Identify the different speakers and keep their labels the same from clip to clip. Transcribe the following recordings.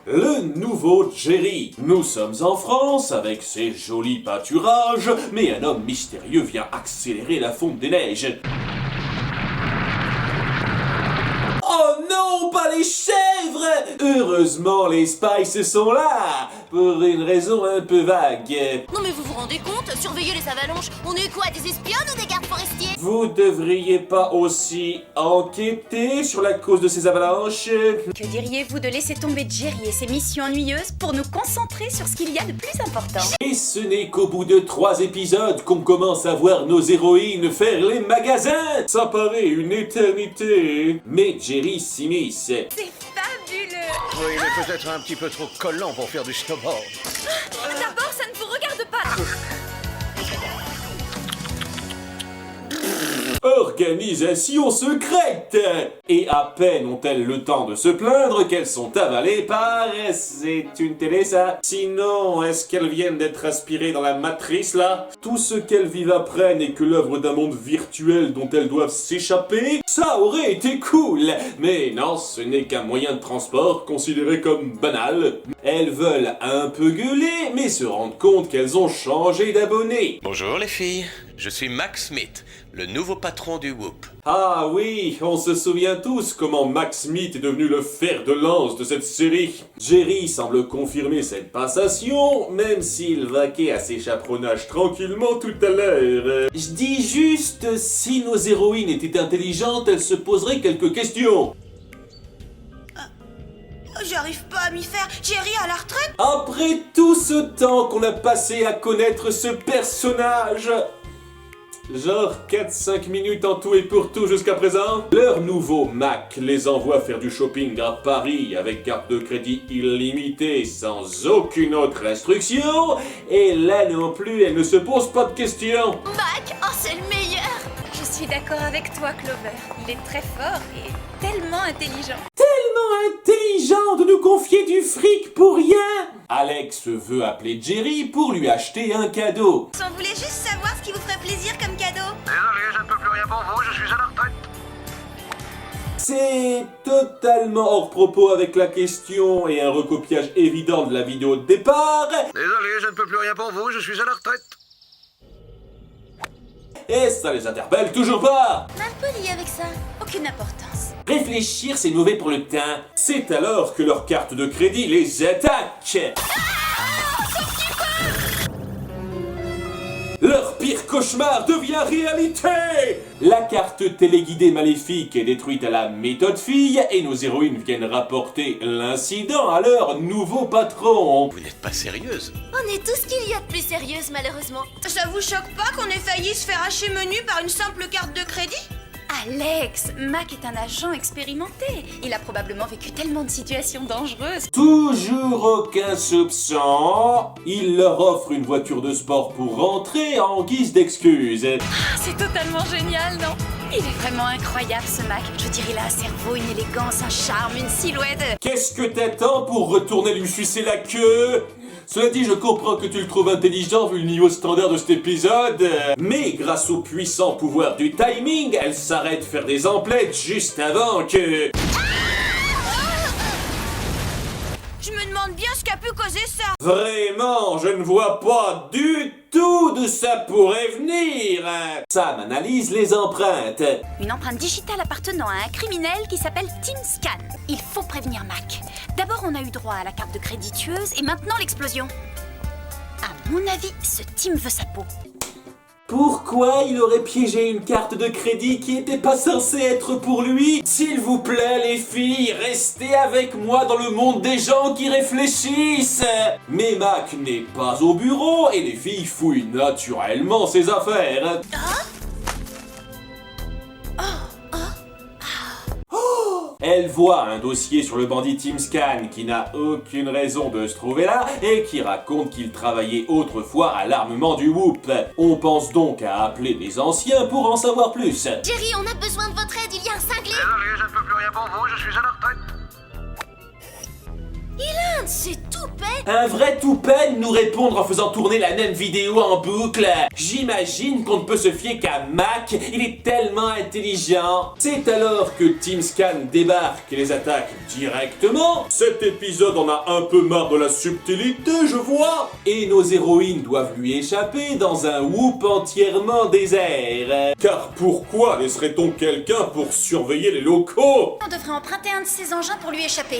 Speaker 1: Le nouveau Jerry. Nous sommes en France avec ses jolis pâturages, mais un homme mystérieux vient accélérer la fonte des neiges. Oh non, pas les chèvres! Heureusement, les Spice sont là, pour une raison un peu vague.
Speaker 2: Non mais vous vous rendez compte? Surveiller les avalanches, on est quoi, des espionnes ou des gardes forestiers?
Speaker 1: Vous devriez pas aussi enquêter sur la cause de ces avalanches?
Speaker 3: Que diriez-vous de laisser tomber Jerry et ses missions ennuyeuses pour nous concentrer sur ce qu'il y a de plus important?
Speaker 1: Et ce n'est qu'au bout de 3 épisodes qu'on commence à voir nos héroïnes faire les magasins. Ça paraît une éternité. Mais Jerry s'immisce.
Speaker 3: C'est fabuleux!
Speaker 4: Oui, il est peut-être un petit peu trop collant pour faire du snowboard.
Speaker 3: D'abord, ça ne vous regarde pas!
Speaker 1: Organisation secrète! Et à peine ont-elles le temps de se plaindre qu'elles sont avalées par... C'est une télé, ça? Sinon, est-ce qu'elles viennent d'être aspirées dans la matrice, là? Tout ce qu'elles vivent après n'est que l'œuvre d'un monde virtuel dont elles doivent s'échapper? Ça aurait été cool! Mais non, ce n'est qu'un moyen de transport considéré comme banal. Elles veulent un peu gueuler, mais se rendent compte qu'elles ont changé d'abonné.
Speaker 5: Bonjour les filles, je suis Max Smith, le nouveau patron du Whoop.
Speaker 1: Ah oui, on se souvient tous comment Max Smith est devenu le fer de lance de cette série. Jerry semble confirmer cette passation, même s'il vaquait à ses chaperonnages tranquillement tout à l'heure. Je dis juste, si nos héroïnes étaient intelligentes, elles se poseraient quelques questions.
Speaker 2: J'arrive pas à m'y faire, Jerry à la retraite?
Speaker 1: Après tout ce temps qu'on a passé à connaître ce personnage... Genre 4-5 minutes en tout et pour tout jusqu'à présent. Leur nouveau Mac les envoie faire du shopping à Paris avec carte de crédit illimitée sans aucune autre instruction. Et là non plus, elle ne se pose pas de questions.
Speaker 2: Mac, oh c'est le meilleur!
Speaker 3: Je suis d'accord avec toi, Clover. Il est très fort et tellement intelligent.
Speaker 1: Tellement intelligent de nous confier du fric pour rien. Alex veut appeler Jerry pour lui acheter un cadeau.
Speaker 2: On voulait juste savoir ce qui vous ferait plaisir comme cadeau.
Speaker 4: Désolé, je ne peux plus rien pour vous, je suis à la retraite.
Speaker 1: C'est totalement hors propos avec la question et un recopiage évident de la vidéo de départ.
Speaker 4: Désolé, je ne peux plus rien pour vous, je suis à la retraite.
Speaker 1: Et ça les interpelle toujours pas.
Speaker 2: Un peu lié avec ça.
Speaker 3: Aucune importance.
Speaker 1: Réfléchir, c'est mauvais pour le teint. C'est alors que leur carte de crédit les attaque. Leur pire cauchemar devient réalité. La carte téléguidée maléfique est détruite à la méthode fille et nos héroïnes viennent rapporter l'incident à leur nouveau patron.
Speaker 5: Vous n'êtes pas sérieuse?
Speaker 2: On est tout ce qu'il y a de plus sérieuse malheureusement. Ça vous choque pas qu'on ait failli se faire hacher menu par une simple carte de crédit?
Speaker 3: Alex, Mac est un agent expérimenté. Il a probablement vécu tellement de situations dangereuses.
Speaker 1: Toujours aucun soupçon. Il leur offre une voiture de sport pour rentrer en guise d'excuse.
Speaker 3: C'est totalement génial, non? Il est vraiment incroyable, ce Mac. Je dirais, il a un cerveau, une élégance, un charme, une silhouette.
Speaker 1: Qu'est-ce que t'attends pour retourner lui sucer la queue? Cela dit, je comprends que tu le trouves intelligent vu le niveau standard de cet épisode, mais grâce au puissant pouvoir du timing, elle s'arrête faire des emplettes juste avant que...
Speaker 2: Je me demande bien ce qu'a pu causer ça.
Speaker 1: Vraiment, je ne vois pas du tout d'où ça pourrait venir. Sam analyse les empreintes.
Speaker 3: Une empreinte digitale appartenant à un criminel qui s'appelle Tim Scan. Il faut prévenir Mac. D'abord, on a eu droit à la carte de crédit tueuse et maintenant l'explosion. À mon avis, ce Tim veut sa peau.
Speaker 1: Pourquoi il aurait piégé une carte de crédit qui était pas censée être pour lui? S'il vous plaît les filles, restez avec moi dans le monde des gens qui réfléchissent. Mais Mac n'est pas au bureau et les filles fouillent naturellement ses affaires. Elle voit un dossier sur le bandit Tim Scan qui n'a aucune raison de se trouver là et qui raconte qu'il travaillait autrefois à l'armement du Whoop. On pense donc à appeler des anciens pour en savoir plus.
Speaker 2: Jerry, on a besoin de votre aide, il y a un cinglé.
Speaker 4: Désolé, je ne peux plus rien pour vous, je suis à la retraite.
Speaker 2: Il a un de ces toupets.
Speaker 1: Un vrai toupet nous répondre en faisant tourner la même vidéo en boucle. J'imagine qu'on ne peut se fier qu'à Mac, il est tellement intelligent. C'est alors que TeamScan débarque et les attaque directement. Cet épisode en a un peu marre de la subtilité, je vois. Et nos héroïnes doivent lui échapper dans un whoop entièrement désert. Car pourquoi laisserait-on quelqu'un pour surveiller les locaux?
Speaker 3: On devrait emprunter un de ses engins pour lui échapper.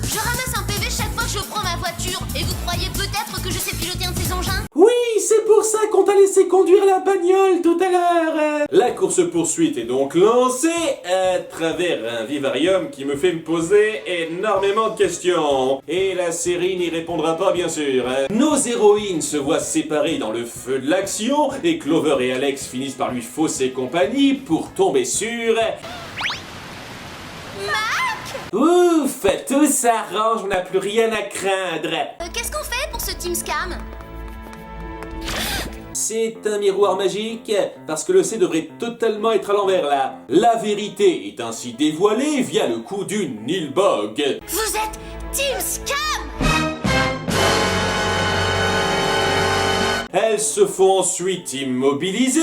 Speaker 2: Je ramasse un PV chaque fois que je prends ma voiture. Et vous croyez peut-être que je sais piloter un de ces engins?
Speaker 1: Oui, c'est pour ça qu'on t'a laissé conduire la bagnole tout à l'heure. La course-poursuite est donc lancée à travers un vivarium qui me fait me poser énormément de questions. Et la série n'y répondra pas, bien sûr. Nos héroïnes se voient séparées dans le feu de l'action et Clover et Alex finissent par lui fausser compagnie pour tomber sur... Ouf, tout s'arrange, on n'a plus rien à craindre.
Speaker 2: Qu'est-ce qu'on fait pour ce Team Scam?
Speaker 1: C'est un miroir magique, parce que le C devrait totalement être à l'envers là. La vérité est ainsi dévoilée via le coup d'une Nilbog.
Speaker 2: Vous êtes Team Scam?
Speaker 1: Elles se font ensuite immobiliser,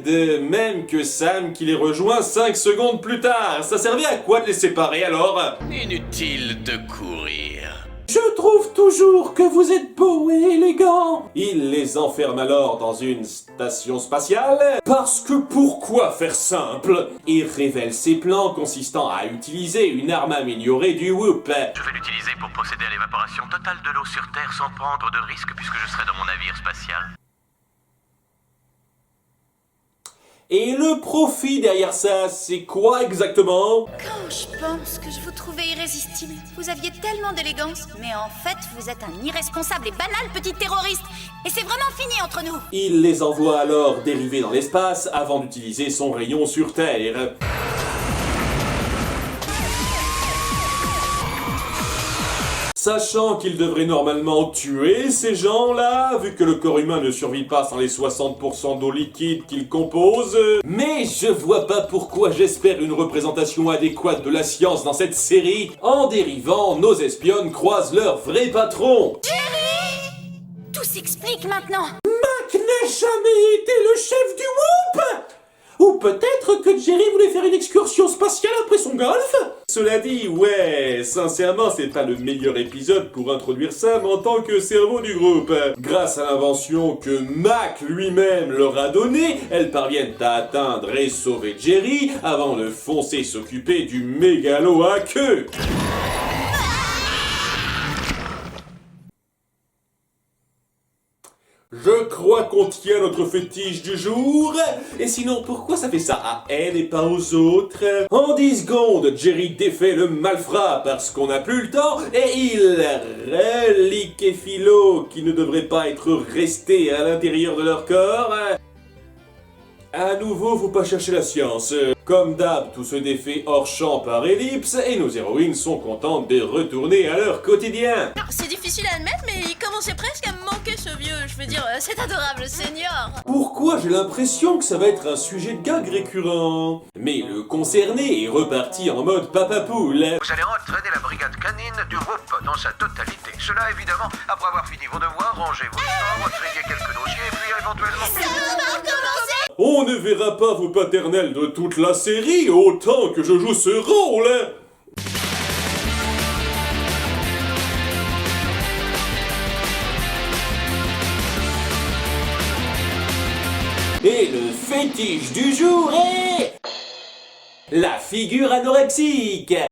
Speaker 1: de même que Sam qui les rejoint 5 secondes plus tard. Ça servait à quoi de les séparer alors?
Speaker 5: Inutile de courir.
Speaker 1: Je trouve toujours que vous êtes beau et élégant. Il les enferme alors dans une station spatiale. Parce que pourquoi faire simple? Il révèle ses plans consistant à utiliser une arme améliorée du Whoop.
Speaker 6: Je vais l'utiliser pour procéder à l'évaporation totale de l'eau sur Terre sans prendre de risque puisque je serai dans mon navire spatial.
Speaker 1: Et le profit derrière ça, c'est quoi exactement?
Speaker 3: Quand je pense que je vous trouvais irrésistible. Vous aviez tellement d'élégance. Mais en fait, vous êtes un irresponsable et banal petit terroriste. Et c'est vraiment fini entre nous.
Speaker 1: Il les envoie alors dériver dans l'espace avant d'utiliser son rayon sur Terre. Sachant qu'il devrait normalement tuer ces gens-là, vu que le corps humain ne survit pas sans les 60% d'eau liquide qu'il compose. Mais je vois pas pourquoi j'espère une représentation adéquate de la science dans cette série. En dérivant, nos espionnes croisent leur vrai patron.
Speaker 3: Tout s'explique maintenant.
Speaker 1: Mac n'a jamais été le chef du Whoop! Ou peut-être que Jerry voulait faire une excursion spatiale après son golf? Cela dit, ouais, sincèrement, c'est pas le meilleur épisode pour introduire Sam en tant que cerveau du groupe. Grâce à l'invention que Mac lui-même leur a donnée, elles parviennent à atteindre et sauver Jerry avant de foncer s'occuper du mégalo à queue. Je crois qu'on tient notre fétiche du jour. Et sinon, pourquoi ça fait ça à elle et pas aux autres? En 10 secondes, Jerry défait le malfrat parce qu'on n'a plus le temps et il relique Philo qui ne devrait pas être resté à l'intérieur de leur corps. À nouveau, faut pas chercher la science. Comme d'hab, tout se défait hors champ par ellipse et nos héroïnes sont contentes de retourner à leur quotidien.
Speaker 2: C'est difficile à admettre, mais il commençait presque à me manquer ce vieux. Je veux dire, cet adorable senior.
Speaker 1: Pourquoi j'ai l'impression que ça va être un sujet de gag récurrent? Mais le concerné est reparti en mode papa poule.
Speaker 4: Vous allez entraîner la brigade canine du Whoop dans sa totalité. Cela, évidemment, après avoir fini vos devoirs, rangez vos stores, triez quelques dossiers, puis éventuellement...
Speaker 2: Ça va recommencer.
Speaker 1: On ne verra pas vos paternels de toute la série autant que je joue ce rôle. Et le fétiche du jour est... la figure anorexique.